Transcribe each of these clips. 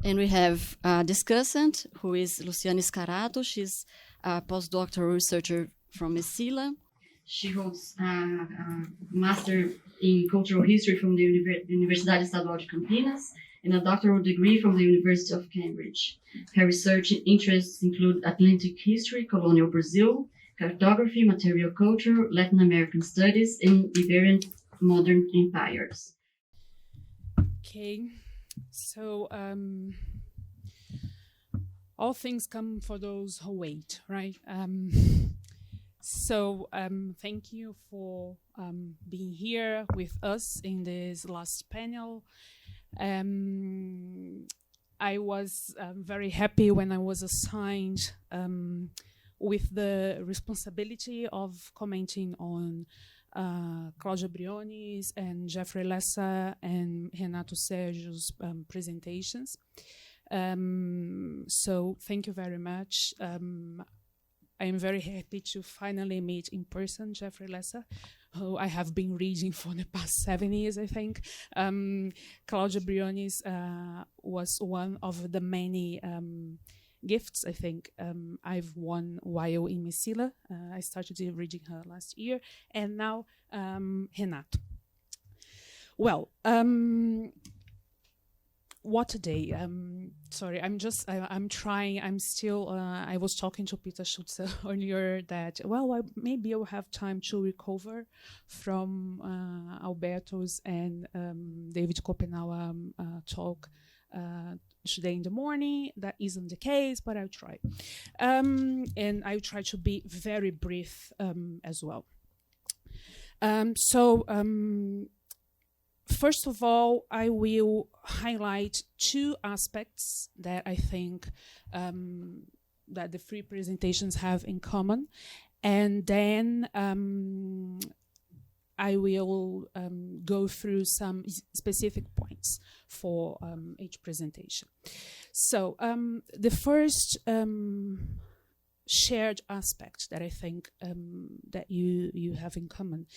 And we have a discussant, who is Luciana Scarato. She's a postdoctoral researcher from Mesilla. She holds a master in cultural history from the Universidade Estadual de Campinas and a doctoral degree from the University of Cambridge. Her research interests include Atlantic history, colonial Brazil, cartography, material culture, Latin American studies, and Iberian modern empires. Okay, so all things come for those who wait, right? So thank you for being here with us in this last panel. I was very happy when I was assigned with the responsibility of commenting on Cláudia Briones and Jeffrey Lessa and Renato Sérgio's presentations. So thank you very much. I am very happy to finally meet in person Jeffrey Lessa, who I have been reading for the past 7 years, I think. Cláudia Briones was one of the many gifts, I think, I've won while in Mesilla. I started reading her last year, and now Renato. Well, what a day. Sorry, I'm trying, I'm still, I was talking to Peter Schutze earlier that, well, maybe I will have time to recover from Alberto's and David Kopenawa talk today in the morning. That isn't the case, but I'll try. And I'll try to be very brief as well. First of all, I will highlight two aspects that I think that the three presentations have in common. And then I will go through some specific points for each presentation. So the first shared aspect that I think that you have in common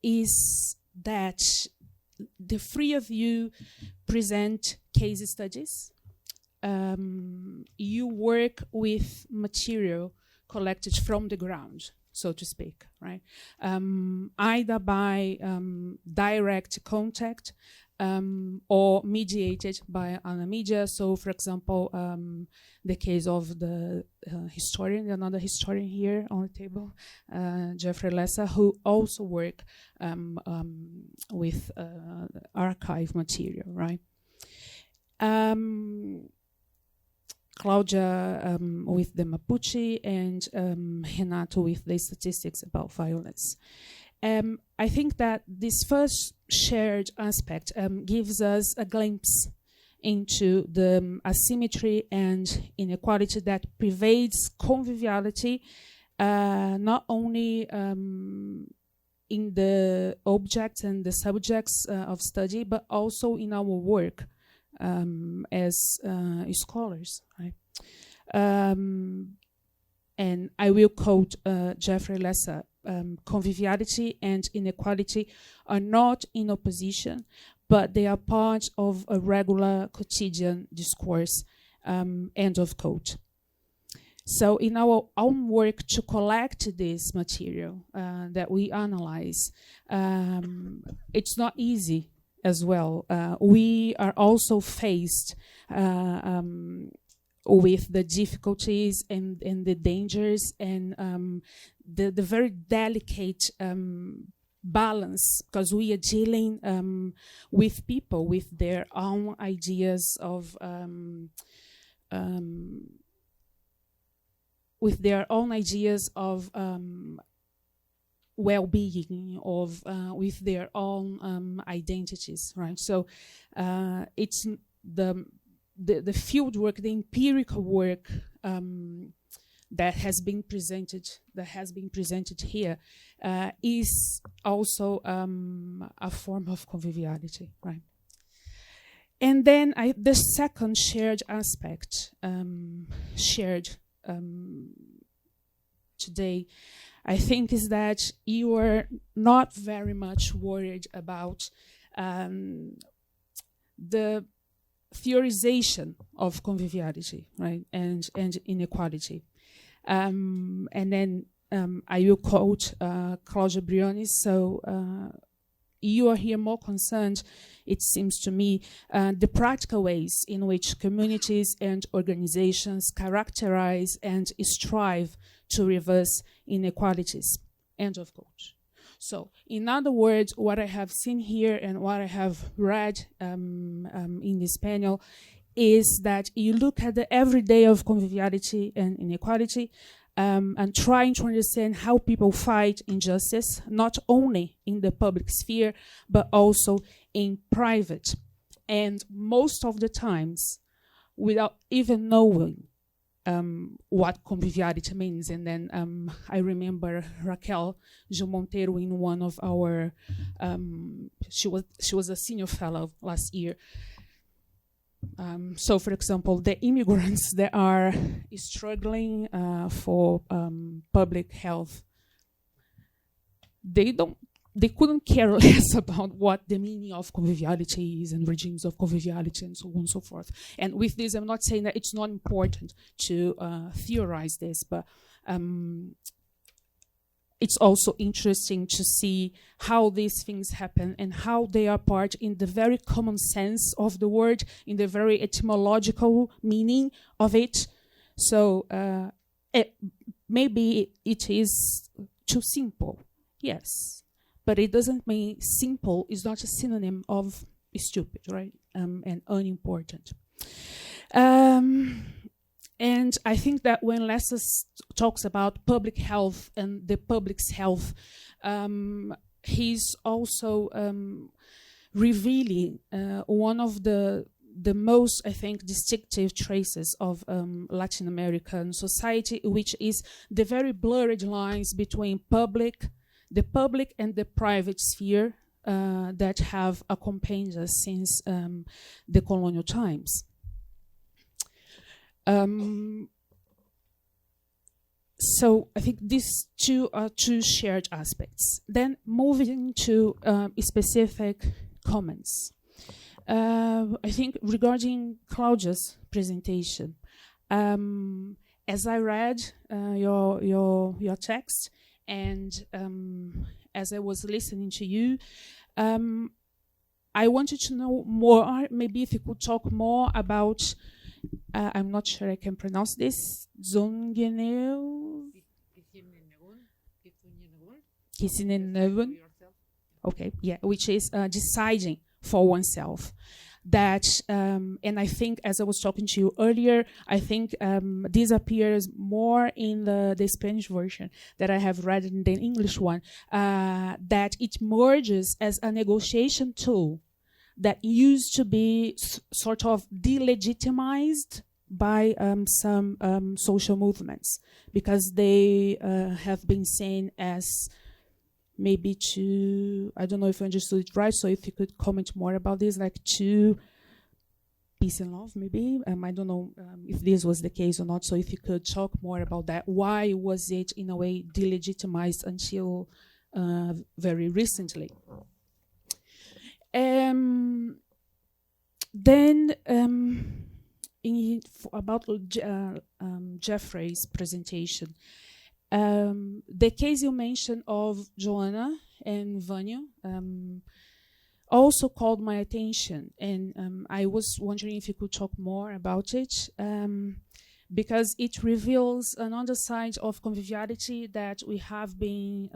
is that the three of you present case studies. You work with material collected from the ground, so to speak, right? Either by direct contact or mediated by other media. So, for example, the case of the historian, another historian here on the table, Jeffrey Lessa, who also work with archive material, right? Cláudia with the Mapuche, and Renato with the statistics about violence. I think that this first shared aspect gives us a glimpse into the asymmetry and inequality that pervades conviviality, not only in the objects and the subjects of study, but also in our work as scholars, right? And I will quote Jeffrey Lessa. Conviviality and inequality are not in opposition, but they are part of a regular quotidian discourse, end of quote. So in our own work to collect this material that we analyze, it's not easy as well. We are also faced with the difficulties and the dangers and the very delicate balance, because we are dealing with people with their own ideas of well-being, with their own identities, right? So it's the field work, the empirical work that has been presented here is also a form of conviviality, right? And then the second shared aspect shared today, I think, is that you are not very much worried about the theorization of conviviality, right, and inequality. And then I will quote Claudia Briones. So you are here more concerned, it seems to me, the practical ways in which communities and organizations characterize and strive to reverse inequalities. End of quote. So, in other words, what I have seen here and what I have read in this panel is that you look at the everyday of conviviality and inequality, and trying to understand how people fight injustice, not only in the public sphere, but also in private. And most of the times, without even knowing what conviviality means. And then I remember Raquel Gil Monteiro in one of our, she was a senior fellow last year. So, for example, the immigrants that are struggling for public health, they couldn't care less about what the meaning of conviviality is and regimes of conviviality and so on and so forth. And with this, I'm not saying that it's not important to theorize this, but it's also interesting to see how these things happen and how they are part in the very common sense of the word, in the very etymological meaning of it. So maybe it is too simple, yes, but it doesn't mean simple is not a synonym of stupid, right, and unimportant. And I think that when Lessig talks about public health and the public's health, he's also revealing one of the most, I think, distinctive traces of Latin American society, which is the very blurred lines between the public and the private sphere that have accompanied us since the colonial times. So I think these two are two shared aspects. Then moving to specific comments. I think regarding Claudia's presentation, as I read your text and as I was listening to you, I wanted to know more, maybe if you could talk more about I'm not sure I can pronounce this. Okay, yeah, which is deciding for oneself. That, and I think, as I was talking to you earlier, I think this appears more in the Spanish version that I have read in the English one, that it merges as a negotiation tool that used to be sort of delegitimized by some social movements, because they have been seen as maybe too, I don't know if I understood it right, so if you could comment more about this, like too peace and love, maybe. I don't know if this was the case or not, so if you could talk more about that. Why was it, in a way, delegitimized until very recently? Then about Jeffrey's presentation, the case you mentioned of Joanna and Vanya also called my attention, and I was wondering if you could talk more about it, because it reveals another side of conviviality that we have been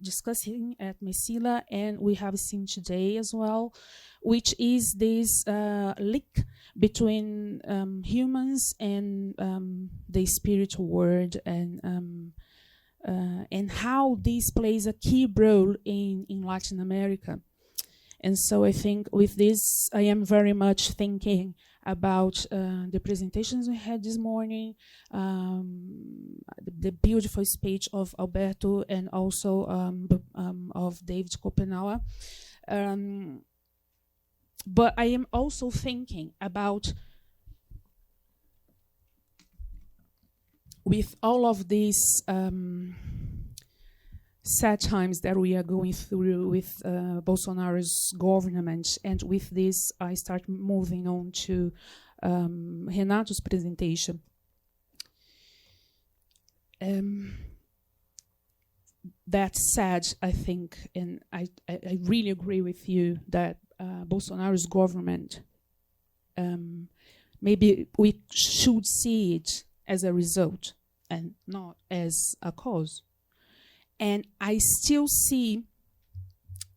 discussing at Mesila and we have seen today as well, which is this link between humans and the spiritual world, and how this plays a key role in Latin America. And so I think with this, I am very much thinking about the presentations we had this morning, the beautiful speech of Alberto and also of David Kopenawa. But I am also thinking about, with all of these sad times that we are going through with Bolsonaro's government. And with this, I start moving on to Renato's presentation. That's sad, I think, and I really agree with you that Bolsonaro's government, maybe we should see it as a result and not as a cause. And I still see,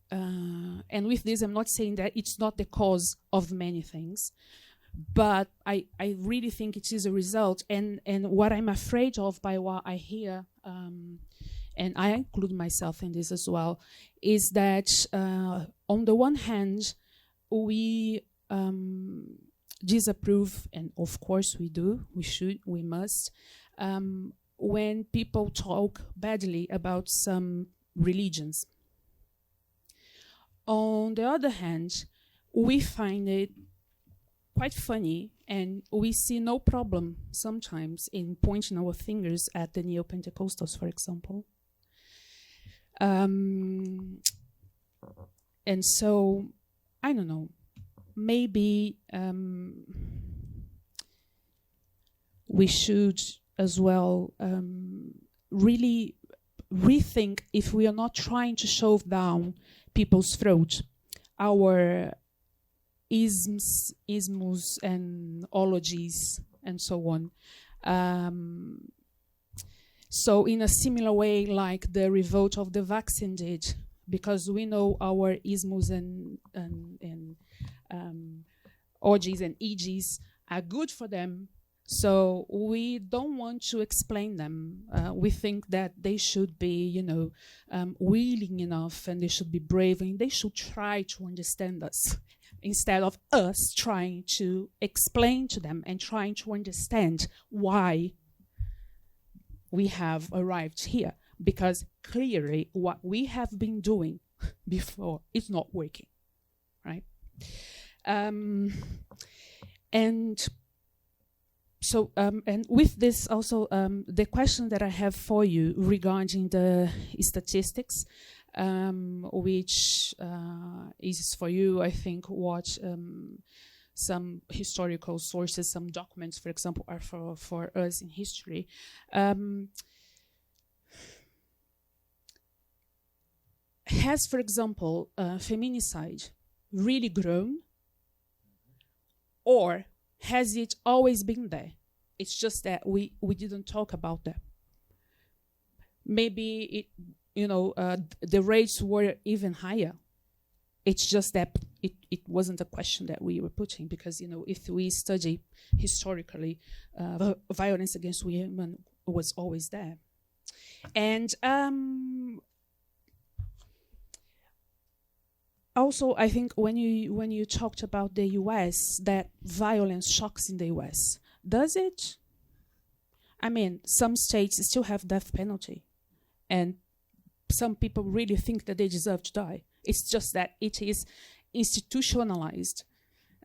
and with this I'm not saying that it's not the cause of many things, but I really think it is a result. And what I'm afraid of by what I hear, and I include myself in this as well, is that on the one hand, we disapprove, and of course we do, we should, we must, when people talk badly about some religions. On the other hand, we find it quite funny, and we see no problem sometimes in pointing our fingers at the Neo-Pentecostals, for example. And so, I don't know, maybe we should as well really rethink if we are not trying to shove down people's throat our isms and ologies and so on. So in a similar way like the revolt of the vaccine did, because we know our isms and orgies and EGs are good for them, so we don't want to explain them. We think that they should be, willing enough, and they should be brave, and they should try to understand us, instead of us trying to explain to them and trying to understand why we have arrived here. Because clearly what we have been doing before is not working, right? And so, and with this also, the question that I have for you regarding the statistics, which is for you, I think, what some historical sources, some documents, for example, are for us in history. Has, for example, feminicide really grown? Or has it always been there? It's just that we didn't talk about that. Maybe the rates were even higher. It's just that it wasn't a question that we were putting, because if we study historically, violence against women was always there. And also, I think when you talked about the US, that violence shocks in the US, does it? I mean, some states still have death penalty, and some people really think that they deserve to die. It's just that it is institutionalized.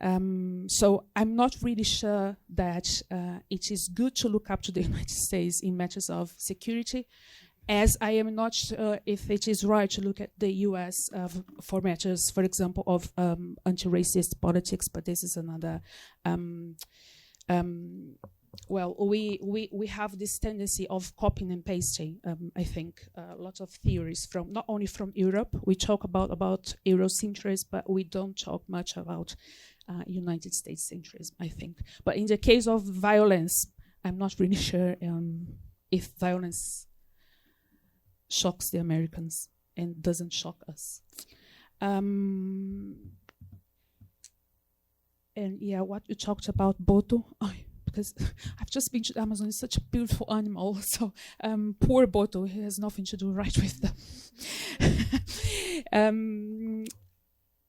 So I'm not really sure that it is good to look up to the United States in matters of security, as I am not sure if it is right to look at the US for matters, for example, of anti-racist politics, but this is another... well, we have this tendency of copying and pasting, I think, a lot of theories from, not only from Europe. We talk about Eurocentrism, but we don't talk much about United States centrism, I think. But in the case of violence, I'm not really sure if violence shocks the Americans and doesn't shock us. And yeah, what you talked about, Boto, because I've just been to the Amazon, it's such a beautiful animal, so poor Boto, he has nothing to do right with them.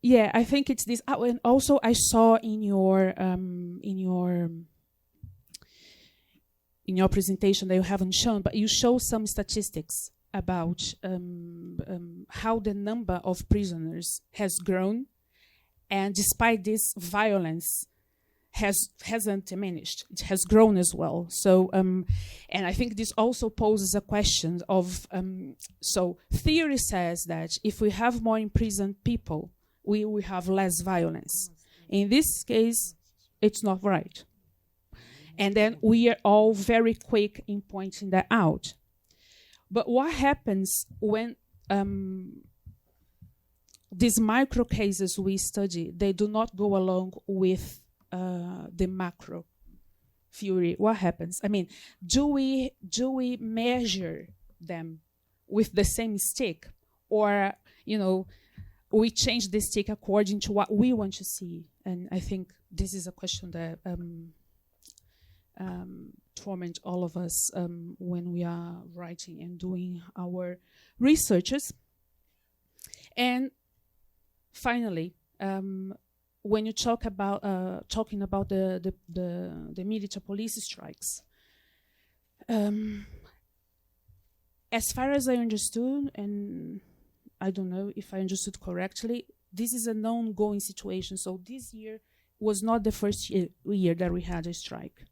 Yeah, I think it's this, and also I saw in your presentation that you haven't shown, but you show some statistics about how the number of prisoners has grown, and despite this, violence hasn't diminished. It has grown as well. So, and I think this also poses a question of, so theory says that if we have more imprisoned people, we will have less violence. In this case, it's not right. And then we are all very quick in pointing that out. But what happens when these micro cases we study, they do not go along with the macro theory? What happens? I mean, do we measure them with the same stick, or we change the stick according to what we want to see? And I think this is a question that torment all of us when we are writing and doing our researches. And finally, when you talk about talking about the military police strikes, as far as I understood, and I don't know if I understood correctly, this is an ongoing situation. So this year was not the first year that we had a strike.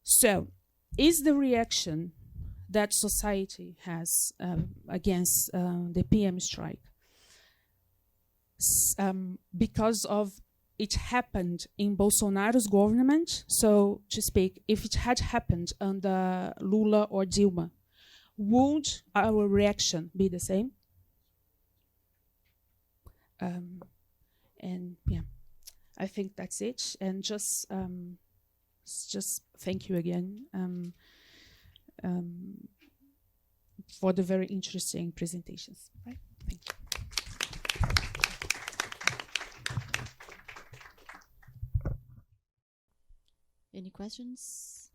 So, is the reaction that society has against the PM strike because of it happened in Bolsonaro's government? So, to speak, if it had happened under Lula or Dilma, would our reaction be the same? And yeah, I think that's it. And just thank you again for the very interesting presentations. Right? Thank you. Any questions?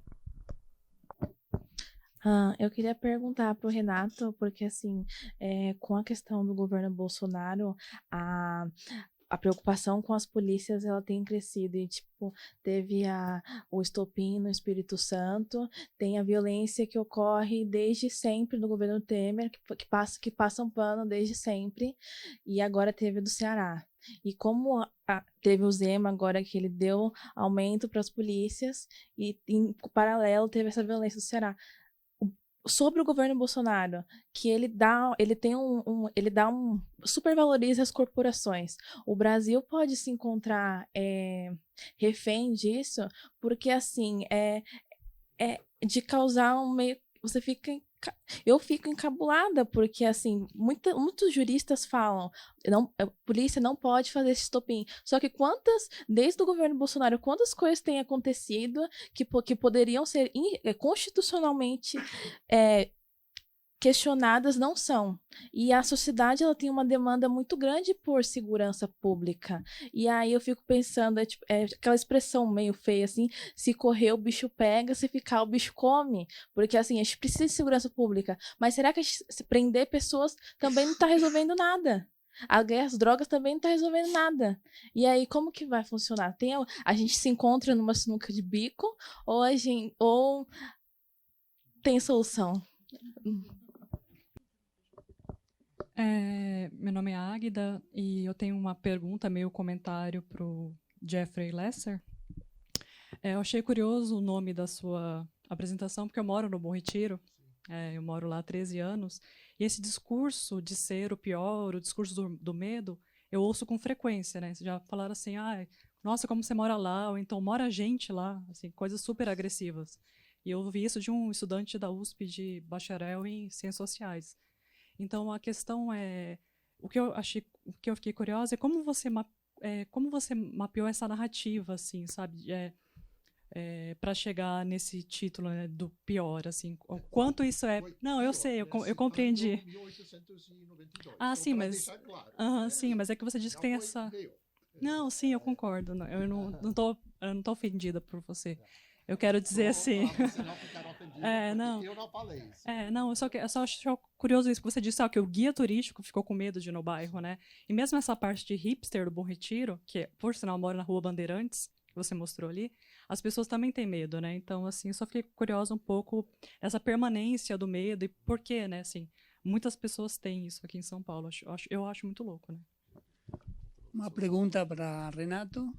Eu queria perguntar para o Renato, porque assim, com a questão do governo Bolsonaro, a preocupação com as polícias ela tem crescido e tipo teve o estopim no Espírito Santo, tem a violência que ocorre desde sempre no governo Temer, que passa um pano desde sempre, e agora teve a do Ceará. E como teve o Zema agora que ele deu aumento para as polícias e em paralelo teve essa violência do Ceará. Sobre o governo Bolsonaro, que ele supervaloriza as corporações. O Brasil pode se encontrar refém disso, porque assim é de causar um meio, eu fico encabulada, porque assim muitos juristas falam a polícia não pode fazer esse estopim. Só que desde o governo Bolsonaro, quantas coisas têm acontecido que poderiam ser constitucionalmente questionadas, não são. E a sociedade ela tem uma demanda muito grande por segurança pública. E aí eu fico pensando, aquela expressão meio feia assim, se correr o bicho pega, se ficar o bicho come. Porque assim, a gente precisa de segurança pública. Mas será que se prender pessoas também não está resolvendo nada? As drogas também não está resolvendo nada. E aí, como que vai funcionar? A gente se encontra numa sinuca de bico ou tem solução? Meu nome é Águida e eu tenho uma pergunta, meio comentário para o Jeffrey Lesser. Eu achei curioso o nome da sua apresentação, porque eu moro no Bom Retiro, eu moro lá há 13 anos, e esse discurso de ser o pior, o discurso do medo, eu ouço com frequência, né? Vocês já falaram assim, nossa, como você mora lá, ou então mora gente lá, assim, coisas super agressivas. E eu ouvi isso de um estudante da USP de bacharel em Ciências Sociais. Então, a questão o que eu fiquei curiosa é como você mapeou essa narrativa, assim, sabe, para chegar nesse título, né, do pior, assim, o quanto isso é... Não, eu sei, eu compreendi. Sim, mas... sim, mas é que você disse que tem essa... Não, sim, eu concordo, eu não tô ofendida por você. Eu quero dizer assim... não. Eu não falei isso. Eu só acho curioso isso que você disse, que o guia turístico ficou com medo de ir no bairro, né? E mesmo essa parte de hipster do Bom Retiro, que, por sinal, mora na Rua Bandeirantes, que você mostrou ali, as pessoas também têm medo, né? Então, assim, eu só fiquei curiosa um pouco essa permanência do medo e por quê, né? Assim, muitas pessoas têm isso aqui em São Paulo. Eu acho muito louco, né? Uma pergunta para Renato.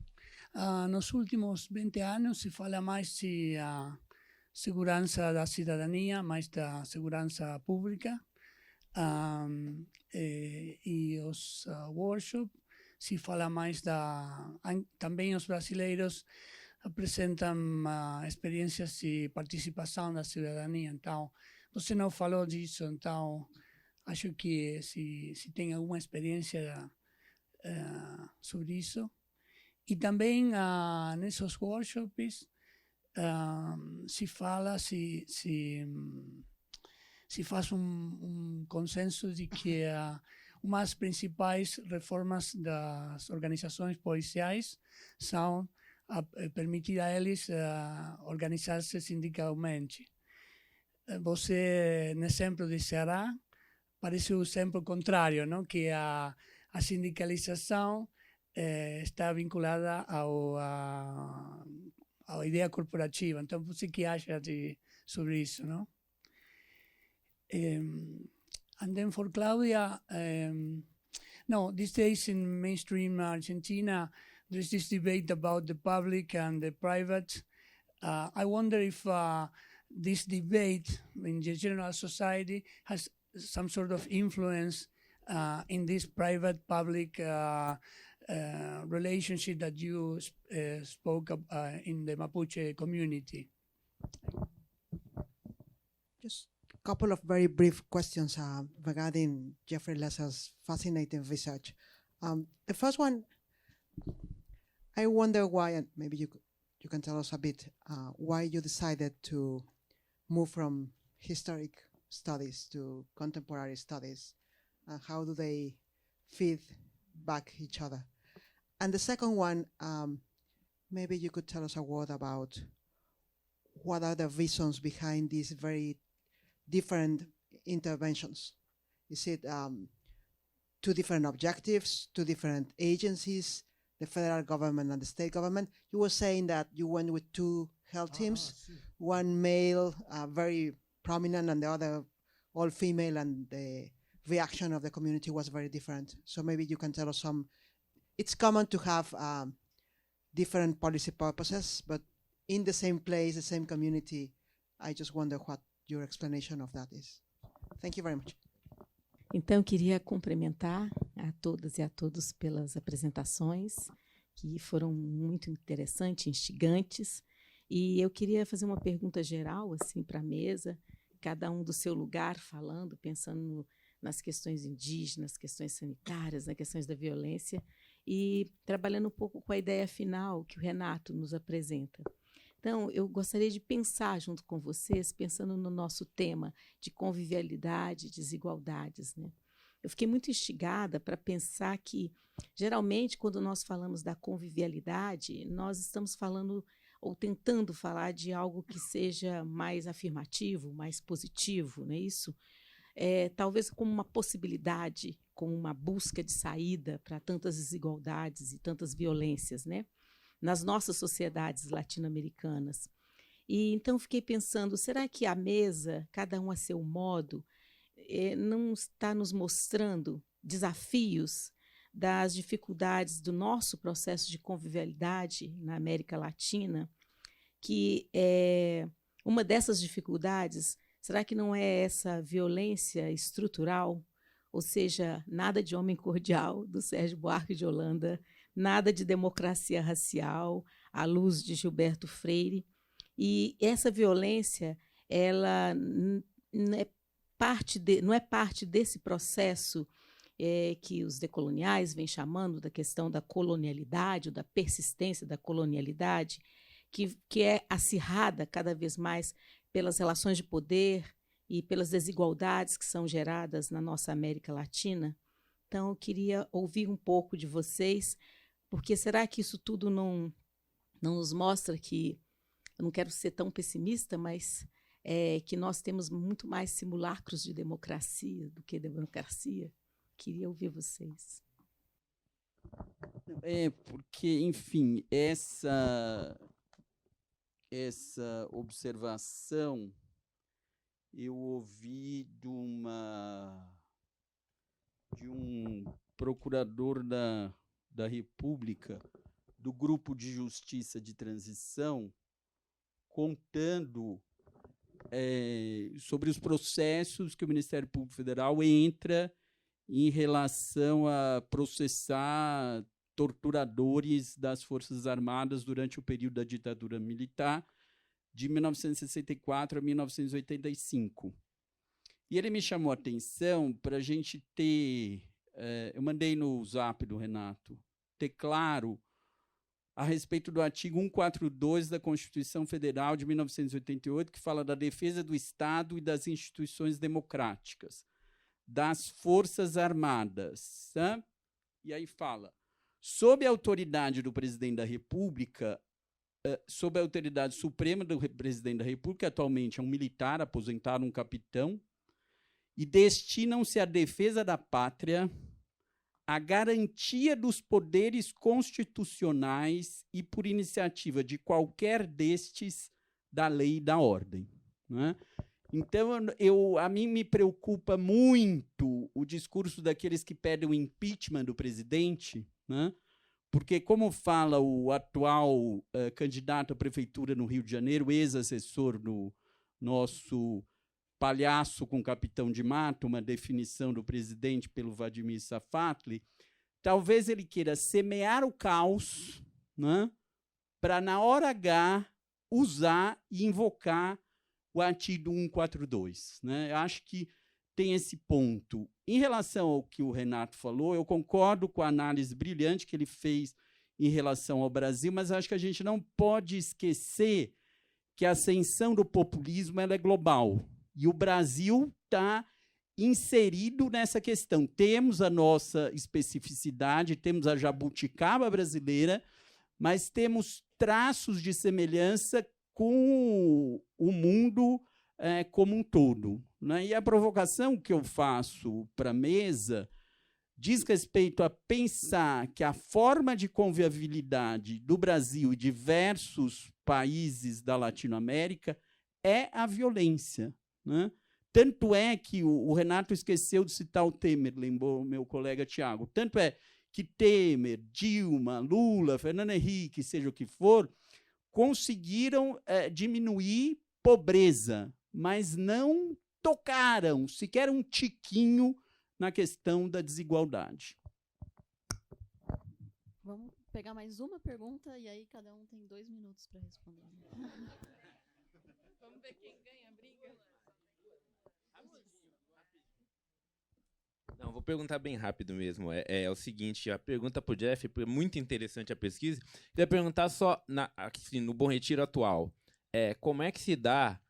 Nos últimos 20 anos se fala mais de segurança da cidadania, mais da segurança pública. E os workshops se fala mais também os brasileiros apresentam experiências de participação da cidadania. Então, você não falou disso, então acho que se tem alguma experiência sobre isso. E também nesses workshops se fala, se faz consenso de que uma das principais reformas das organizações policiais são permitir a eles organizar-se sindicalmente. Você, no exemplo de Ceará, parece o exemplo contrário, não? Que a sindicalização está vinculada à ideia corporativa. Então, você que acha sobre isso, não? And then for Claudia, no, these days in mainstream Argentina, there's this debate about the public and the private. I wonder if this debate in the general society has some sort of influence in this private-public relationship that you spoke in the Mapuche community. Just a couple of very brief questions regarding Jeffrey Lesser's fascinating research. The first one, I wonder why, and maybe you can tell us a bit, why you decided to move from historic studies to contemporary studies, and how do they feed back each other? And the second one, maybe you could tell us a word about what are the reasons behind these very different interventions. Is it two different objectives, two different agencies, the federal government and the state government? You were saying that you went with two health teams, one male, very prominent, and the other all female, and the reaction of the community was very different. So maybe you can tell us some. It's common to have different policy purposes, but in the same place, the same community. I just wonder what your explanation of that is. Thank you very much. Então, eu queria cumprimentar a todas e a todos pelas apresentações, que foram muito interessantes, instigantes. E eu queria fazer uma pergunta geral assim, para a mesa, cada um do seu lugar, falando, pensando nas questões indígenas, questões sanitárias, nas questões da violência, e trabalhando um pouco com a ideia final que o Renato nos apresenta. Então, eu gostaria de pensar junto com vocês, pensando no nosso tema de convivialidade, desigualdades, né? Eu fiquei muito instigada para pensar que, geralmente, quando nós falamos da convivialidade, nós estamos falando ou tentando falar de algo que seja mais afirmativo, mais positivo, não é isso? Talvez como uma possibilidade, como uma busca de saída para tantas desigualdades e tantas violências, né? Nas nossas sociedades latino-americanas. E então fiquei pensando, será que a mesa, cada um a seu modo, não está nos mostrando desafios das dificuldades do nosso processo de convivialidade na América Latina, que uma dessas dificuldades, será que não é essa violência estrutural, ou seja, nada de homem cordial, do Sérgio Buarque de Holanda, nada de democracia racial, à luz de Gilberto Freire. E essa violência, ela não é parte desse processo que os decoloniais vêm chamando da questão da colonialidade, ou da persistência da colonialidade, que é acirrada cada vez mais pelas relações de poder e pelas desigualdades que são geradas na nossa América Latina. Então, eu queria ouvir um pouco de vocês, porque será que isso tudo não nos mostra que, eu não quero ser tão pessimista, mas que nós temos muito mais simulacros de democracia do que democracia? Queria ouvir vocês. Porque, enfim, essa observação eu ouvi de um procurador da República do Grupo de Justiça de Transição, contando sobre os processos que o Ministério Público Federal entra em relação a processar torturadores das Forças Armadas durante o período da ditadura militar, de 1964 a 1985. E ele me chamou a atenção para a gente ter, eu mandei no zap do Renato, ter claro a respeito do artigo 142 da Constituição Federal de 1988, que fala da defesa do Estado e das instituições democráticas, das Forças Armadas. Tá? E aí fala, sob a autoridade do Presidente da República, sob a autoridade suprema do Presidente da República, atualmente é um militar aposentado, um capitão, e destinam-se à defesa da pátria, a garantia dos poderes constitucionais e, por iniciativa de qualquer destes, da lei e da ordem. Né? Então, a mim me preocupa muito o discurso daqueles que pedem o impeachment do presidente, né? Porque, como fala o atual candidato à prefeitura no Rio de Janeiro, ex-assessor do nosso palhaço com capitão de mato, uma definição do presidente pelo Vladimir Safatli, talvez ele queira semear o caos, né, para, na hora H, usar e invocar o artigo 142. Né? Eu acho que tem esse ponto. Em relação ao que o Renato falou, eu concordo com a análise brilhante que ele fez em relação ao Brasil, mas acho que a gente não pode esquecer que a ascensão do populismo ela é global. E o Brasil está inserido nessa questão. Temos a nossa especificidade, temos a jabuticaba brasileira, mas temos traços de semelhança com o mundo como um todo. Né? E a provocação que eu faço para a mesa diz respeito a pensar que a forma de convivialidade do Brasil e diversos países da Latinoamérica é a violência. Né? Tanto é que o Renato esqueceu de citar o Temer, lembrou o meu colega Tiago. Tanto é que Temer, Dilma, Lula, Fernando Henrique, seja o que for, conseguiram diminuir pobreza, mas não tocaram sequer um tiquinho na questão da desigualdade. Vamos pegar mais uma pergunta e aí cada um tem 2 minutos para responder. Vamos ver quem ganha a briga. Não, vou perguntar bem rápido mesmo. É o seguinte, a pergunta para o Jeff, é muito interessante a pesquisa. Queria perguntar só, assim, no Bom Retiro atual, como é que se dá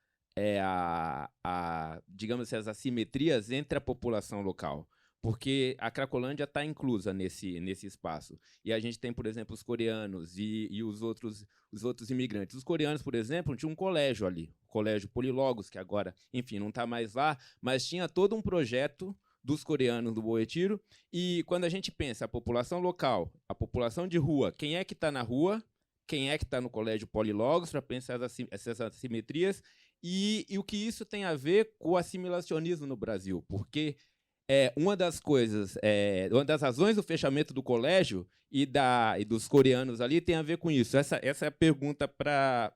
digamos assim, as assimetrias entre a população local? Porque a Cracolândia está inclusa nesse espaço. E a gente tem, por exemplo, os coreanos e os outros imigrantes. Os coreanos, por exemplo, tinha um colégio ali, o Colégio Polilogos, que agora, enfim, não está mais lá, mas tinha todo um projeto dos coreanos do Bom Retiro. E quando a gente pensa a população local, a população de rua, quem é que está na rua, quem é que está no Colégio Polilogos, para pensar essas assimetrias, e o que isso tem a ver com o assimilacionismo no Brasil, porque uma das razões do fechamento do colégio e dos coreanos ali tem a ver com isso. Essa é a pergunta para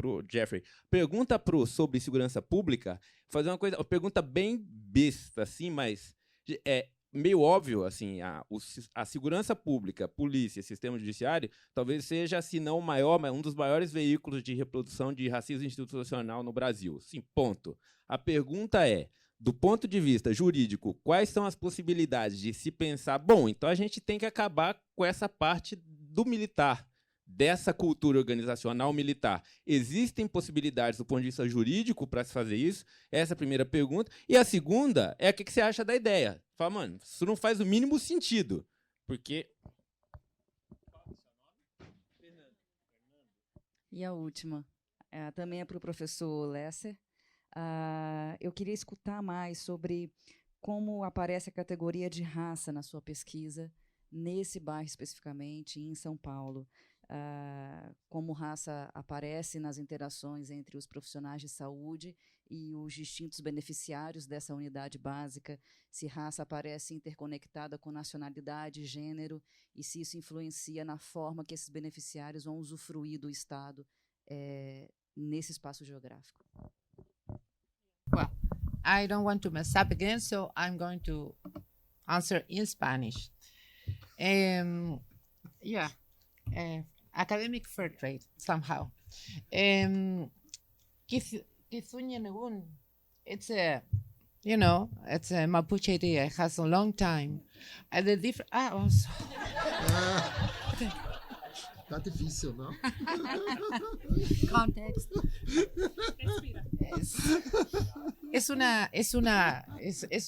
o Jeffrey. Pergunta sobre segurança pública, fazer uma pergunta bem besta, assim, mas meio óbvio, assim, a segurança pública, polícia, sistema judiciário, talvez seja, se não o maior, mas um dos maiores veículos de reprodução de racismo institucional no Brasil. Sim, ponto. A pergunta é, do ponto de vista jurídico, quais são as possibilidades de se pensar, bom, então a gente tem que acabar com essa parte do militar, dessa cultura organizacional militar. Existem possibilidades do ponto de vista jurídico para se fazer isso? Essa é a primeira pergunta. E a segunda é o que você acha da ideia. Fala, mano, isso não faz o mínimo sentido, porque... E a última, também é para o professor Lesser. Eu queria escutar mais sobre como aparece a categoria de raça na sua pesquisa, nesse bairro especificamente, em São Paulo. Como raça aparece nas interações entre os profissionais de saúde e os distintos beneficiários dessa unidade básica, se raça aparece interconectada com nacionalidade, gênero, e se isso influencia na forma que esses beneficiários vão usufruir do Estado nesse espaço geográfico. Well, I don't want to mess up again, so I'm going to answer in Spanish. Academic fair trade, somehow. Kizunyanegun, it's a Mapuche idea. It has a long time. Tá difícil, ¿no? Context. Es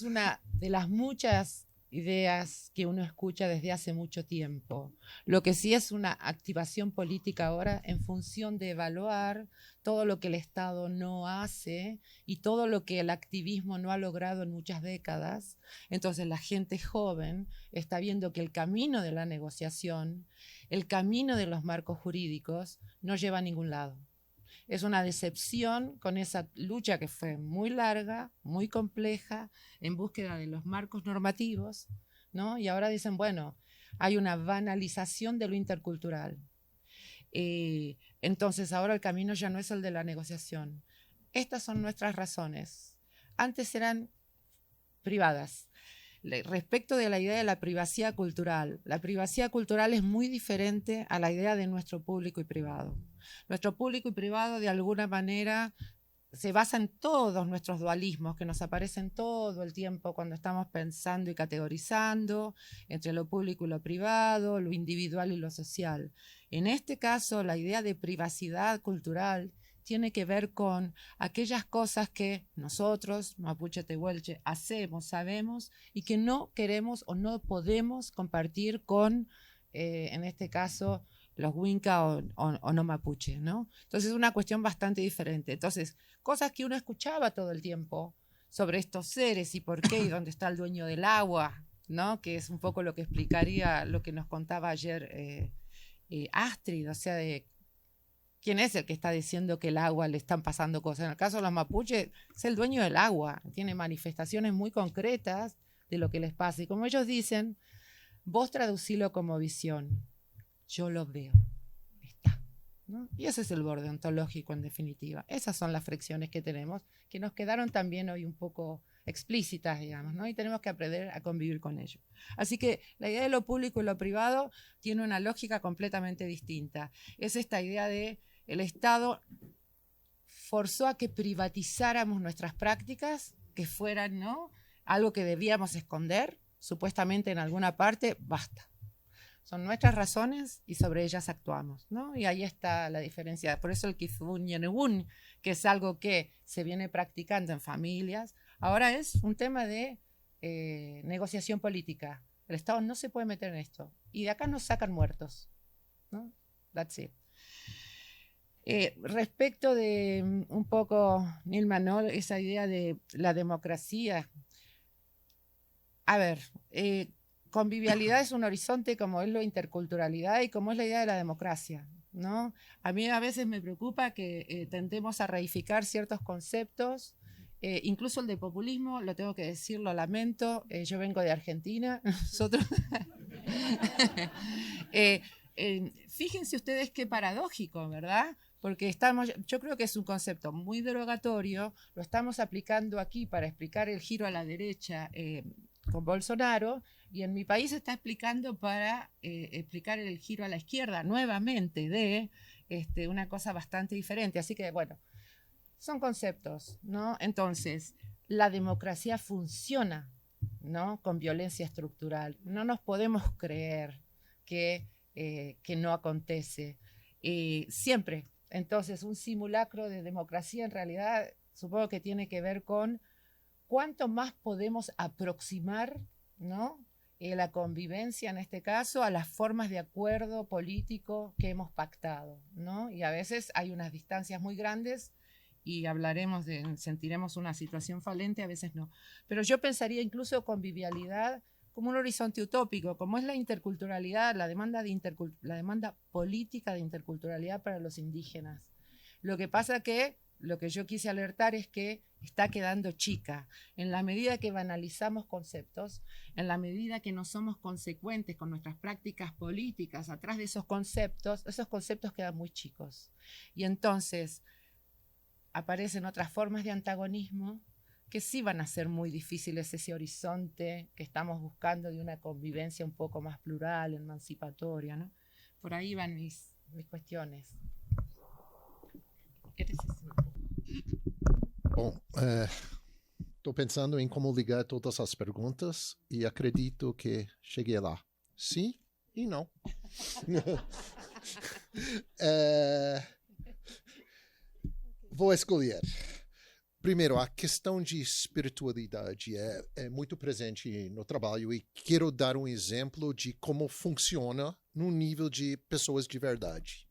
una de las muchas ideas que uno escucha desde hace mucho tiempo. Lo que sí es una activación política ahora en función de evaluar todo lo que el Estado no hace y todo lo que el activismo no ha logrado en muchas décadas. Entonces la gente joven está viendo que el camino de la negociación, el camino de los marcos jurídicos no lleva a ningún lado. Es una decepción con esa lucha que fue muy larga, muy compleja, en búsqueda de los marcos normativos, ¿no? Y ahora dicen, bueno, hay una banalización de lo intercultural. Entonces ahora el camino ya no es el de la negociación. Estas son nuestras razones. Antes eran privadas. Respecto de la idea de la privacidad cultural es muy diferente a la idea de nuestro público y privado. Nuestro público y privado de alguna manera se basa en todos nuestros dualismos que nos aparecen todo el tiempo cuando estamos pensando y categorizando entre lo público y lo privado, lo individual y lo social. En este caso, la idea de privacidad cultural tiene que ver con aquellas cosas que nosotros, Mapuche Tehuelche, hacemos, sabemos y que no queremos o no podemos compartir con, en este caso, los Winca o no Mapuche, ¿no? Entonces es una cuestión bastante diferente. Entonces, cosas que uno escuchaba todo el tiempo sobre estos seres y por qué y dónde está el dueño del agua, ¿no? Que es un poco lo que explicaría lo que nos contaba ayer Astrid, o sea, de quién es el que está diciendo que el agua le están pasando cosas. En el caso de los mapuches, es el dueño del agua, tiene manifestaciones muy concretas de lo que les pasa. Y como ellos dicen, vos traducilo como visión. Yo lo veo, está, ¿no? Y ese es el borde ontológico en definitiva. Esas son las fricciones que tenemos, que nos quedaron también hoy un poco explícitas, digamos, ¿no? Y tenemos que aprender a convivir con ello. Así que la idea de lo público y lo privado tiene una lógica completamente distinta. Es esta idea de el Estado forzó a que privatizáramos nuestras prácticas, que fueran, ¿no?, algo que debíamos esconder, supuestamente en alguna parte, basta. Son nuestras razones y sobre ellas actuamos, ¿no? Y ahí está la diferencia. Por eso el Kizunyanegun, que es algo que se viene practicando en familias, ahora es un tema de negociación política. El Estado no se puede meter en esto. Y de acá nos sacan muertos, ¿no? That's it. Respecto de un poco, Nilma, ¿no?, esa idea de la democracia. A ver, convivialidad es un horizonte como es la interculturalidad y como es la idea de la democracia, ¿no? A mí a veces me preocupa que tendemos a reificar ciertos conceptos, incluso el de populismo, lo tengo que decir, lo lamento, yo vengo de Argentina, nosotros... fíjense ustedes qué paradójico, ¿verdad? Porque yo creo que es un concepto muy derogatorio, lo estamos aplicando aquí para explicar el giro a la derecha con Bolsonaro, y en mi país se está explicando para explicar el giro a la izquierda nuevamente de una cosa bastante diferente. Así que, bueno, son conceptos, ¿no? Entonces, la democracia funciona, ¿no?, con violencia estructural. No nos podemos creer que no acontece. Siempre. Entonces, un simulacro de democracia en realidad supongo que tiene que ver con cuánto más podemos aproximar, ¿no?, la convivencia en este caso a las formas de acuerdo político que hemos pactado, ¿no? Y a veces hay unas distancias muy grandes y sentiremos una situación falente, a veces no. Pero yo pensaría incluso convivialidad como un horizonte utópico, como es la interculturalidad, la demanda política de interculturalidad para los indígenas. Lo que pasa que lo que yo quise alertar es que está quedando chica. En la medida que banalizamos conceptos, en la medida que no somos consecuentes con nuestras prácticas políticas atrás de esos conceptos quedan muy chicos. Y entonces aparecen otras formas de antagonismo que sí van a ser muy difíciles, ese horizonte que estamos buscando de una convivencia un poco más plural, emancipatoria, ¿no? Por ahí van mis cuestiones. Bom, estou pensando em como ligar todas as perguntas e acredito que cheguei lá. Sim e não. Vou escolher. Primeiro, a questão de espiritualidade é muito presente no trabalho e quero dar um exemplo de como funciona no nível de pessoas de verdade.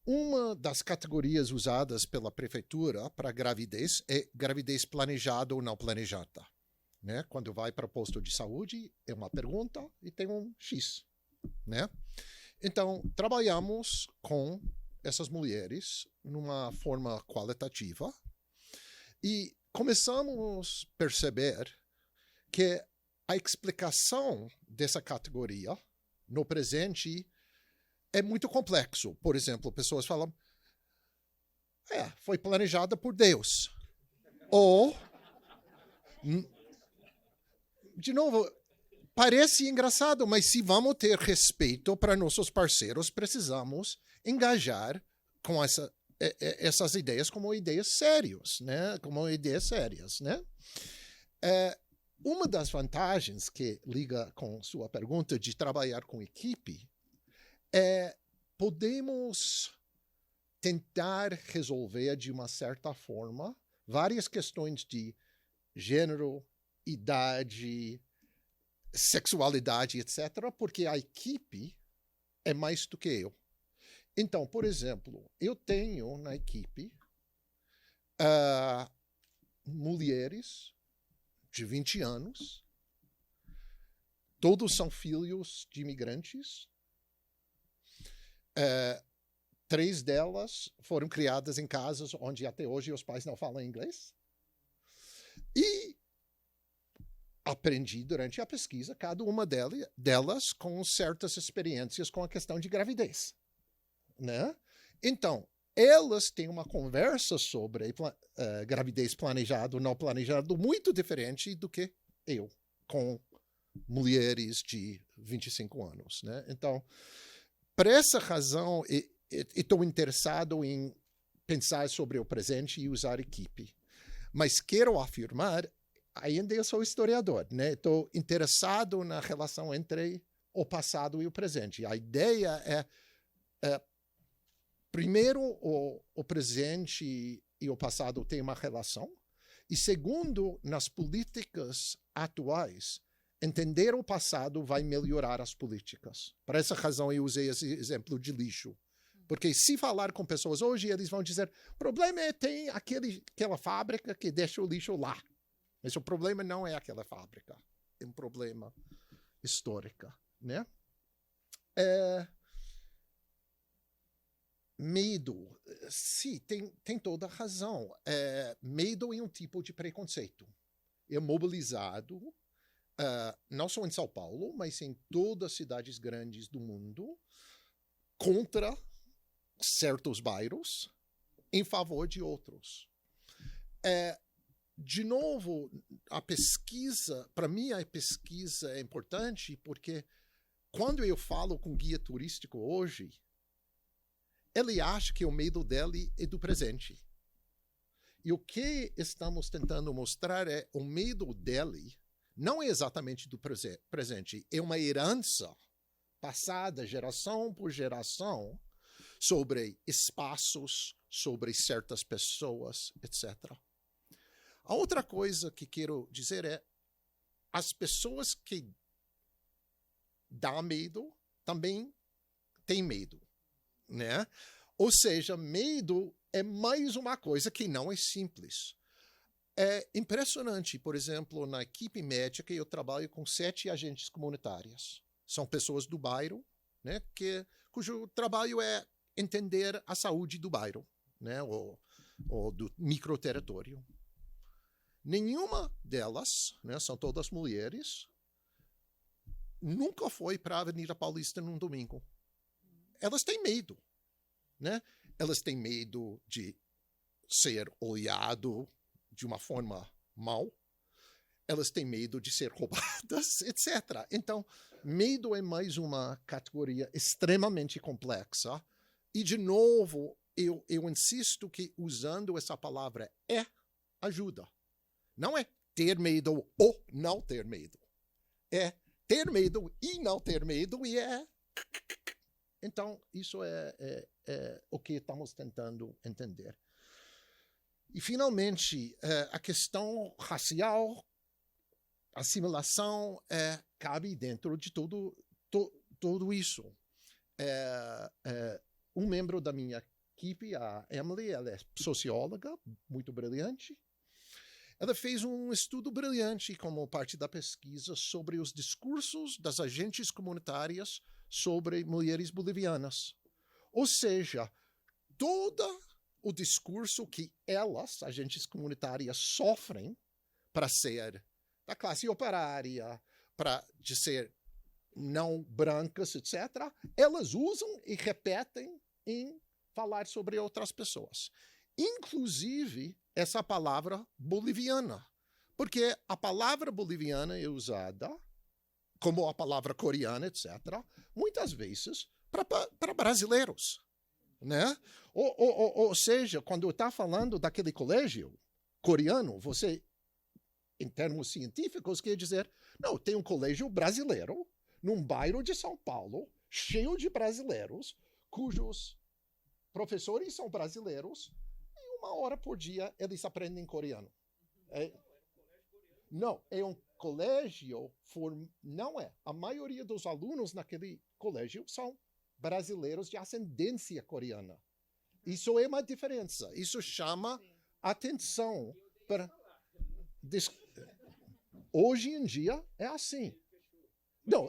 Uma das categorias usadas pela prefeitura para gravidez é gravidez planejada ou não planejada. Né? Quando vai para o posto de saúde, é uma pergunta e tem um X. Né? Então, trabalhamos com essas mulheres numa forma qualitativa e começamos a perceber que a explicação dessa categoria no presente é muito complexo. Por exemplo, pessoas falam, foi planejada por Deus. Ou, de novo, parece engraçado, mas se vamos ter respeito para nossos parceiros, precisamos engajar com essas ideias como ideias sérias, né? Uma das vantagens que liga com sua pergunta de trabalhar com equipe podemos tentar resolver de uma certa forma várias questões de gênero, idade, sexualidade, etc., porque a equipe é mais do que eu. Então, por exemplo, eu tenho na equipe mulheres de 20 anos, todos são filhos de imigrantes, 3 delas foram criadas em casas onde até hoje os pais não falam inglês. E aprendi durante a pesquisa cada uma delas com certas experiências com a questão de gravidez. Né? Então, elas têm uma conversa sobre gravidez planejada ou não planejada muito diferente do que eu, com mulheres de 25 anos. Né? Então, por essa razão, estou interessado em pensar sobre o presente e usar equipe. Mas quero afirmar, ainda eu sou historiador, né? Estou interessado na relação entre o passado e o presente. A ideia primeiro, o presente e o passado têm uma relação. E segundo, nas políticas atuais, entender o passado vai melhorar as políticas. Por essa razão eu usei esse exemplo de lixo. Porque se falar com pessoas hoje, eles vão dizer, o problema é tem aquela fábrica que deixa o lixo lá. Mas o problema não é aquela fábrica. É um problema histórico. Né? Medo. Sim, tem toda a razão. Medo é um tipo de preconceito. É mobilizado não só em São Paulo, mas em todas as cidades grandes do mundo, contra certos bairros, em favor de outros. De novo, a pesquisa, para mim a pesquisa é importante porque quando eu falo com guia turístico hoje, ele acha que o medo dele é do presente. E o que estamos tentando mostrar é o medo dele não é exatamente do presente, é uma herança passada geração por geração sobre espaços, sobre certas pessoas, etc. A outra coisa que quero dizer é as pessoas que dão medo também têm medo, né? Ou seja, medo é mais uma coisa que não é simples. É impressionante, por exemplo, na equipe médica eu trabalho com 7 agentes comunitários. São pessoas do bairro, né, cujo trabalho é entender a saúde do bairro, né, ou do microterritório. Nenhuma delas, né, são todas mulheres, nunca foi para a Avenida Paulista num domingo. Elas têm medo, né? Elas têm medo de ser olhado de uma forma mal. Elas têm medo de ser roubadas, etc. Então, medo é mais uma categoria extremamente complexa. E, de novo, eu insisto que usando essa palavra ajuda. Não é ter medo ou não ter medo. É ter medo e não ter medo e Então, isso é o que estamos tentando entender. E, finalmente, a questão racial, assimilação, cabe dentro de tudo isso. Um membro da minha equipe, a Emily, ela é socióloga, muito brilhante. Ela fez um estudo brilhante como parte da pesquisa sobre os discursos das agentes comunitárias sobre mulheres bolivianas. Ou seja, todo o discurso que elas, agentes comunitárias, sofrem para ser da classe operária, de ser não brancas, etc., elas usam e repetem em falar sobre outras pessoas. Inclusive, essa palavra boliviana. Porque a palavra boliviana é usada, como a palavra coreana, etc., muitas vezes para brasileiros. Né? Ou seja, quando está falando daquele colégio coreano, você, em termos científicos, quer dizer, não, tem um colégio brasileiro num bairro de São Paulo, cheio de brasileiros, cujos professores são brasileiros, e 1 hora por dia eles aprendem coreano. Não, é um colégio, não é. A maioria dos alunos naquele colégio são brasileiros de ascendência coreana. Isso é uma diferença. Isso chama atenção. Hoje em dia é assim. Não,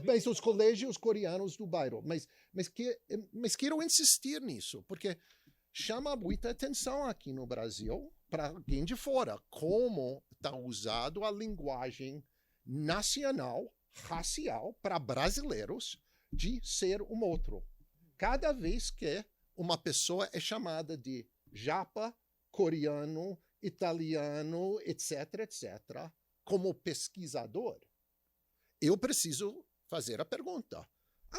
mas os colégios coreanos do bairro. Mas quero insistir nisso, porque chama muita atenção aqui no Brasil, para alguém de fora, como está usado a linguagem nacional, racial, para brasileiros, de ser um outro. Cada vez que uma pessoa é chamada de japa, coreano, italiano, etc., etc., como pesquisador, eu preciso fazer a pergunta.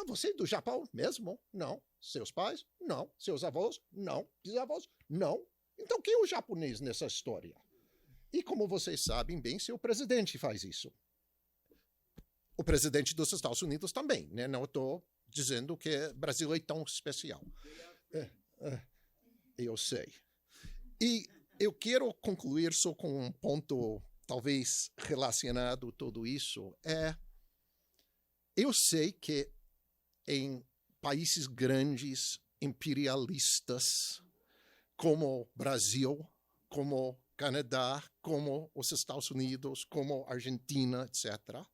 Você é do Japão mesmo? Não. Seus pais? Não. Seus avós? Não. Bisavós? Não. Então, quem é o japonês nessa história? E como vocês sabem bem, seu presidente faz isso. O presidente dos Estados Unidos também, né? Não estou dizendo que o Brasil é tão especial. Eu sei. E eu quero concluir só com um ponto, talvez relacionado a tudo isso. Eu sei que em países grandes, imperialistas, como Brasil, como Canadá, como os Estados Unidos, como Argentina, etc.,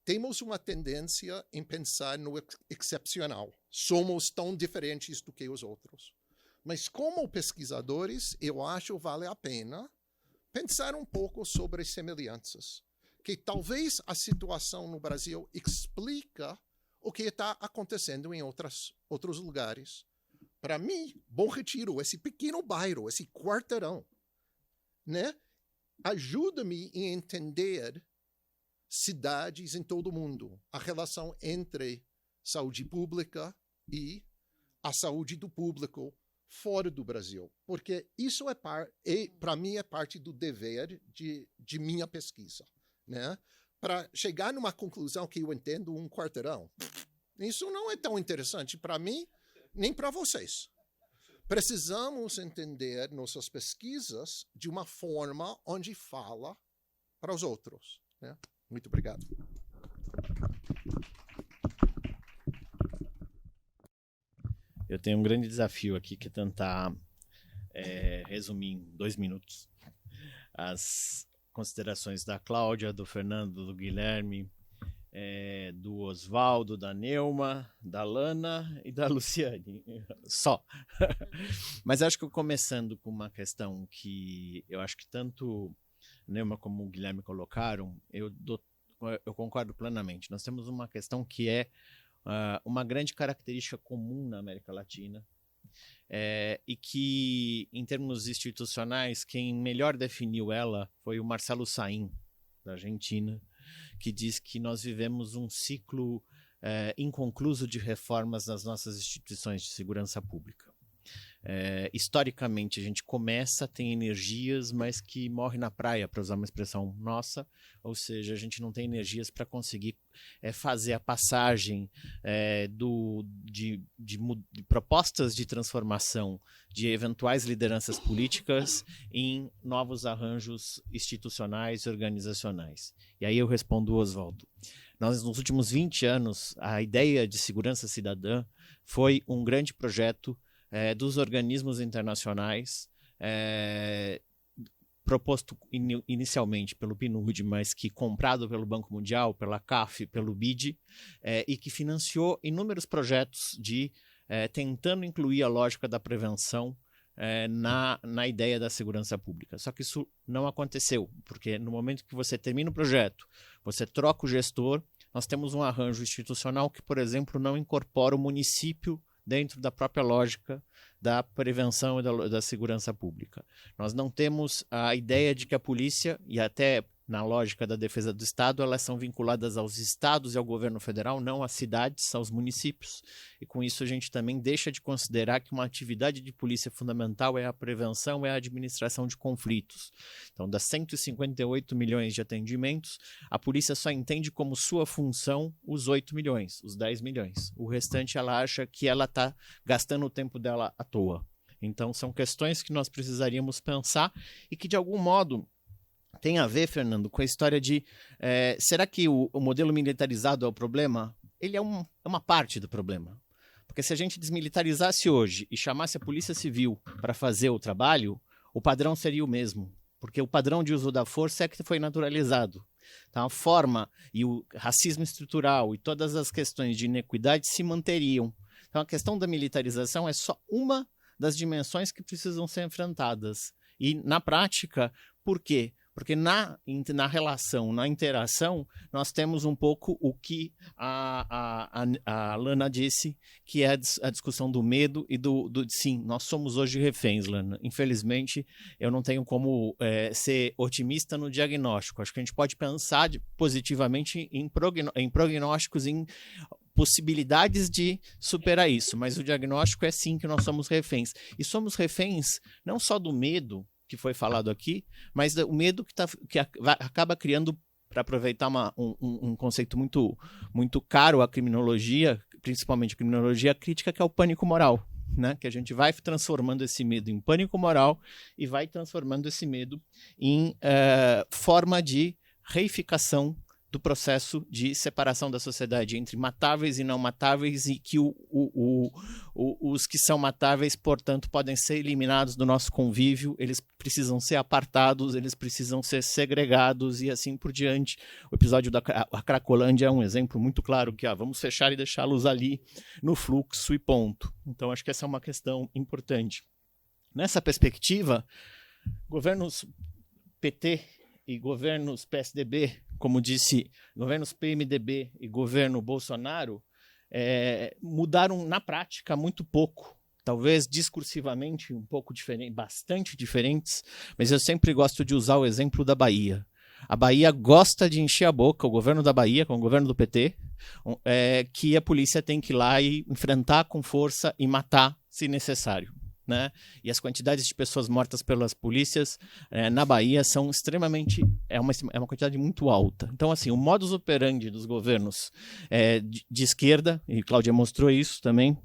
temos uma tendência em pensar no excepcional. Somos tão diferentes do que os outros. Mas como pesquisadores, eu acho que vale a pena pensar um pouco sobre as semelhanças. Que talvez a situação no Brasil explica o que está acontecendo em outros lugares. Para mim, Bom Retiro, esse pequeno bairro, esse quarteirão, né, ajuda-me a entender cidades em todo o mundo, a relação entre saúde pública e a saúde do público fora do Brasil. Porque isso para mim, é parte do dever de minha pesquisa. Né? Para chegar numa conclusão que eu entendo um quarteirão, isso não é tão interessante para mim, nem para vocês. Precisamos entender nossas pesquisas de uma forma onde fala para os outros. Né? Muito obrigado. Eu tenho um grande desafio aqui, que é tentar resumir em 2 minutos as considerações da Cláudia, do Fernando, do Guilherme, do Oswaldo, da Neuma, da Lana e da Luciane, só. Mas acho que começando com uma questão que eu acho que tanto Neuma como o Guilherme colocaram, eu concordo plenamente. Nós temos uma questão que é uma grande característica comum na América Latina, e que, em termos institucionais, quem melhor definiu ela foi o Marcelo Saín, da Argentina, que diz que nós vivemos um ciclo inconcluso de reformas nas nossas instituições de segurança pública. Historicamente, a gente começa, tem energias, mas que morre na praia, para usar uma expressão nossa, ou seja, a gente não tem energias para conseguir fazer a passagem de propostas de transformação de eventuais lideranças políticas em novos arranjos institucionais e organizacionais. E aí eu respondo, Oswaldo. Nós, nos últimos 20 anos, a ideia de segurança cidadã foi um grande projeto dos organismos internacionais, proposto inicialmente pelo PNUD, mas que comprado pelo Banco Mundial, pela CAF, pelo BID, e que financiou inúmeros projetos tentando incluir a lógica da prevenção na ideia da segurança pública. Só que isso não aconteceu, porque no momento que você termina o projeto, você troca o gestor, nós temos um arranjo institucional que, por exemplo, não incorpora o município dentro da própria lógica da prevenção e da segurança pública. Nós não temos a ideia de que a polícia, e até na lógica da defesa do Estado, elas são vinculadas aos estados e ao governo federal, não às cidades, aos municípios. E com isso a gente também deixa de considerar que uma atividade de polícia fundamental é a prevenção, é a administração de conflitos. Então, das 158 milhões de atendimentos, a polícia só entende como sua função os 8 milhões, os 10 milhões. O restante ela acha que ela está gastando o tempo dela à toa. Então, são questões que nós precisaríamos pensar e que, de algum modo, tem a ver, Fernando, com a história de será que o modelo militarizado é o problema? Ele é uma parte do problema. Porque se a gente desmilitarizasse hoje e chamasse a Polícia Civil para fazer o trabalho, o padrão seria o mesmo. Porque o padrão de uso da força é que foi naturalizado. Então, a forma e o racismo estrutural e todas as questões de inequidade se manteriam. Então, a questão da militarização é só uma das dimensões que precisam ser enfrentadas. E, na prática, por quê? Porque na relação, na interação, nós temos um pouco o que a Lana disse, que é a discussão do medo e sim, nós somos hoje reféns, Lana. Infelizmente, eu não tenho como ser otimista no diagnóstico. Acho que a gente pode pensar positivamente em prognósticos, em possibilidades de superar isso, mas o diagnóstico é sim que nós somos reféns. E somos reféns não só do medo, que foi falado aqui, mas o medo que acaba criando, para aproveitar um conceito muito, muito caro à criminologia, principalmente a criminologia crítica, que é o pânico moral, né? Que a gente vai transformando esse medo em pânico moral e vai transformando esse medo em forma de reificação do processo de separação da sociedade entre matáveis e não matáveis, e que os que são matáveis, portanto, podem ser eliminados do nosso convívio, eles precisam ser apartados, eles precisam ser segregados e assim por diante. O episódio da Cracolândia é um exemplo muito claro que vamos fechar e deixá-los ali no fluxo e ponto. Então, acho que essa é uma questão importante. Nessa perspectiva, governos PT e governos PSDB, como disse, governos PMDB e governo Bolsonaro, mudaram na prática muito pouco, talvez discursivamente um pouco diferente, bastante diferentes, mas eu sempre gosto de usar o exemplo da Bahia. A Bahia gosta de encher a boca, o governo da Bahia, com o governo do PT, que a polícia tem que ir lá e enfrentar com força e matar se necessário. Né? E as quantidades de pessoas mortas pelas polícias na Bahia são extremamente... É uma quantidade muito alta. Então, assim, o modus operandi dos governos de esquerda, e Cláudia mostrou isso também,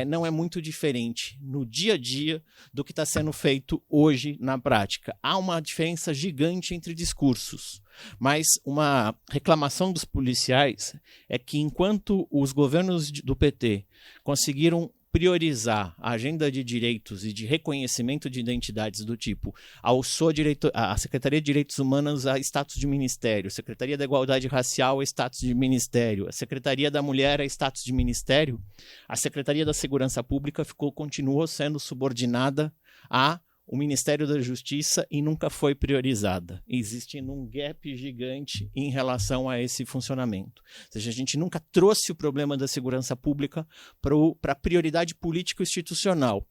não é muito diferente no dia a dia do que está sendo feito hoje na prática. Há uma diferença gigante entre discursos. Mas uma reclamação dos policiais é que enquanto os governos do PT conseguiram priorizar a agenda de direitos e de reconhecimento de identidades do tipo a Secretaria de Direitos Humanos a status de ministério, a Secretaria da Igualdade Racial a status de ministério, a Secretaria da Mulher a status de ministério, a Secretaria da Segurança Pública continuou sendo subordinada ao Ministério da Justiça e nunca foi priorizada, existindo um gap gigante em relação a esse funcionamento. Ou seja, a gente nunca trouxe o problema da segurança pública para a prioridade político-institucional.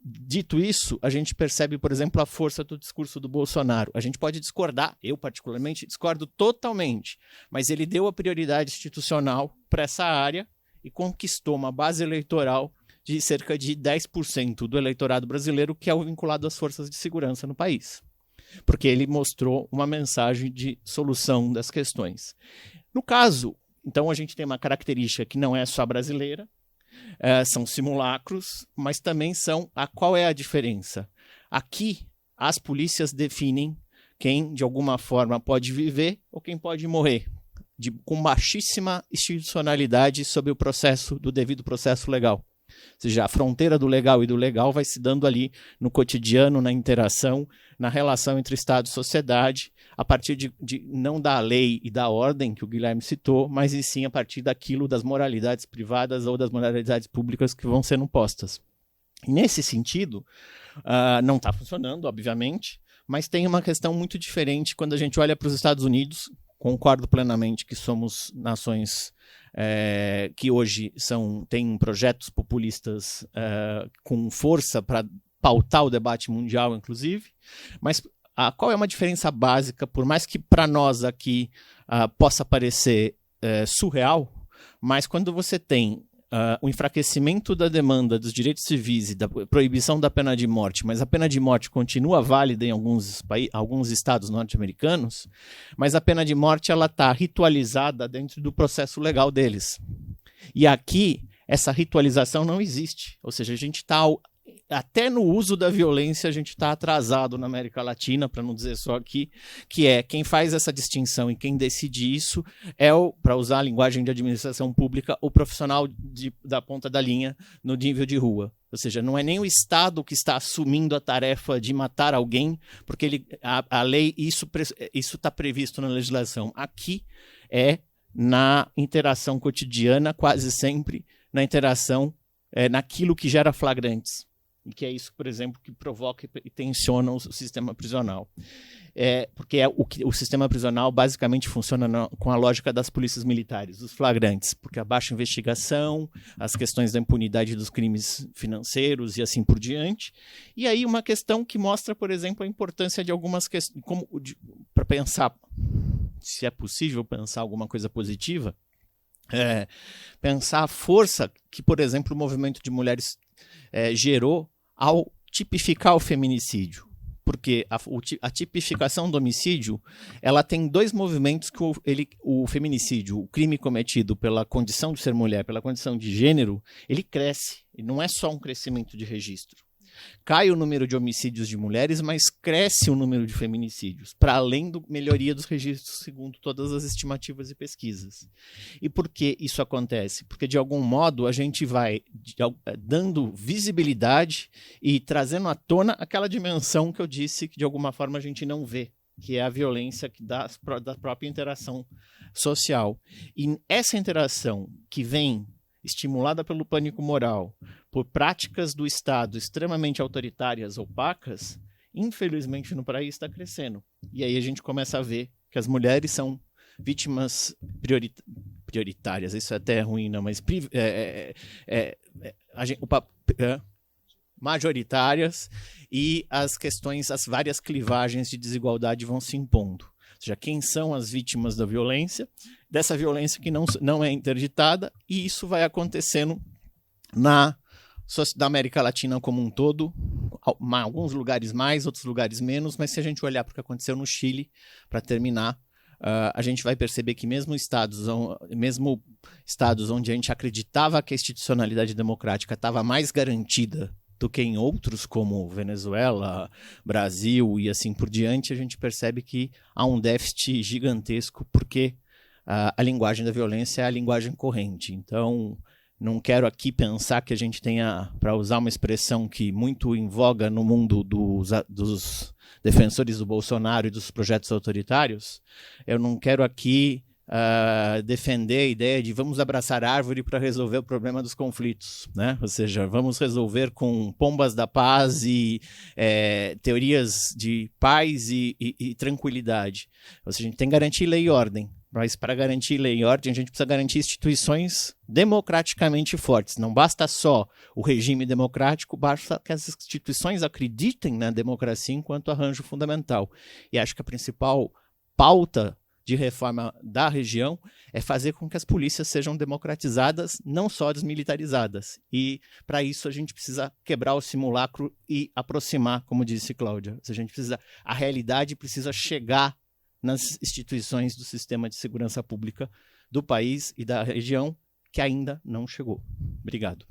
Dito isso, a gente percebe, por exemplo, a força do discurso do Bolsonaro. A gente pode discordar, eu particularmente discordo totalmente, mas ele deu a prioridade institucional para essa área e conquistou uma base eleitoral de cerca de 10% do eleitorado brasileiro que é o vinculado às forças de segurança no país. Porque ele mostrou uma mensagem de solução das questões. No caso, então a gente tem uma característica que não é só brasileira, são simulacros, mas também qual é a diferença? Aqui, as polícias definem quem, de alguma forma, pode viver ou quem pode morrer, com baixíssima institucionalidade sobre do devido processo legal. Ou seja, a fronteira do legal e do legal vai se dando ali no cotidiano, na interação, na relação entre Estado e sociedade, a partir não da lei e da ordem que o Guilherme citou, mas e sim a partir das moralidades privadas ou das moralidades públicas que vão sendo postas. E nesse sentido, não está funcionando, obviamente, mas tem uma questão muito diferente quando a gente olha para os Estados Unidos. Concordo plenamente que somos nações que hoje têm projetos populistas com força para pautar o debate mundial, inclusive, mas qual é uma diferença básica, por mais que para nós aqui possa parecer surreal, mas quando você tem o enfraquecimento da demanda dos direitos civis e da proibição da pena de morte, mas a pena de morte continua válida em alguns estados norte-americanos, mas a pena de morte está ritualizada dentro do processo legal deles. E aqui, essa ritualização não existe. Ou seja, a gente está, até no uso da violência, a gente está atrasado na América Latina, para não dizer só aqui, que quem faz essa distinção e quem decide isso para usar a linguagem de administração pública, o profissional da ponta da linha no nível de rua. Ou seja, não é nem o Estado que está assumindo a tarefa de matar alguém, porque a lei, isso está previsto na legislação. Aqui na interação cotidiana, quase sempre na interação naquilo que gera flagrantes. E que é isso, por exemplo, que provoca e tensiona o sistema prisional. Porque o sistema prisional basicamente funciona com a lógica das polícias militares, dos flagrantes, porque a baixa investigação, as questões da impunidade dos crimes financeiros e assim por diante. E aí uma questão que mostra, por exemplo, a importância de algumas questões, para pensar, se é possível pensar alguma coisa positiva, pensar a força que, por exemplo, o movimento de mulheres gerou ao tipificar o feminicídio. Porque a tipificação do homicídio, ela tem dois movimentos que o feminicídio, o crime cometido pela condição de ser mulher, pela condição de gênero, ele cresce. E não é só um crescimento de registro. Cai o número de homicídios de mulheres, mas cresce o número de feminicídios, para além da melhoria dos registros, segundo todas as estimativas e pesquisas. E por que isso acontece? Porque, de algum modo, a gente vai dando visibilidade e trazendo à tona aquela dimensão que eu disse que, de alguma forma, a gente não vê, que é a violência da própria interação social. E essa interação que vem estimulada pelo pânico moral, por práticas do Estado extremamente autoritárias, opacas, infelizmente no país está crescendo. E aí a gente começa a ver que as mulheres são vítimas prioritárias, isso é até ruim, não, mas majoritárias, e as várias clivagens de desigualdade vão se impondo. Ou seja, quem são as vítimas da violência, dessa violência que não é interditada, e isso vai acontecendo na América Latina como um todo, alguns lugares mais, outros lugares menos, mas se a gente olhar para o que aconteceu no Chile, para terminar, a gente vai perceber que mesmo estados onde a gente acreditava que a institucionalidade democrática estava mais garantida do que em outros, como Venezuela, Brasil e assim por diante, a gente percebe que há um déficit gigantesco, porque a linguagem da violência é a linguagem corrente. Então, Não quero aqui pensar que a gente tenha, para usar uma expressão que muito em voga no mundo dos defensores do Bolsonaro e dos projetos autoritários, eu não quero aqui defender a ideia de vamos abraçar árvore para resolver o problema dos conflitos, né? Ou seja, vamos resolver com pombas da paz e teorias de paz e tranquilidade. Ou seja, a gente tem que garantir lei e ordem. Mas para garantir lei e ordem, a gente precisa garantir instituições democraticamente fortes. Não basta só o regime democrático, basta que as instituições acreditem na democracia enquanto arranjo fundamental. E acho que a principal pauta de reforma da região é fazer com que as polícias sejam democratizadas, não só desmilitarizadas. E, para isso, a gente precisa quebrar o simulacro e aproximar, como disse Cláudia. A realidade precisa chegar nas instituições do sistema de segurança pública do país e da região, que ainda não chegou. Obrigado.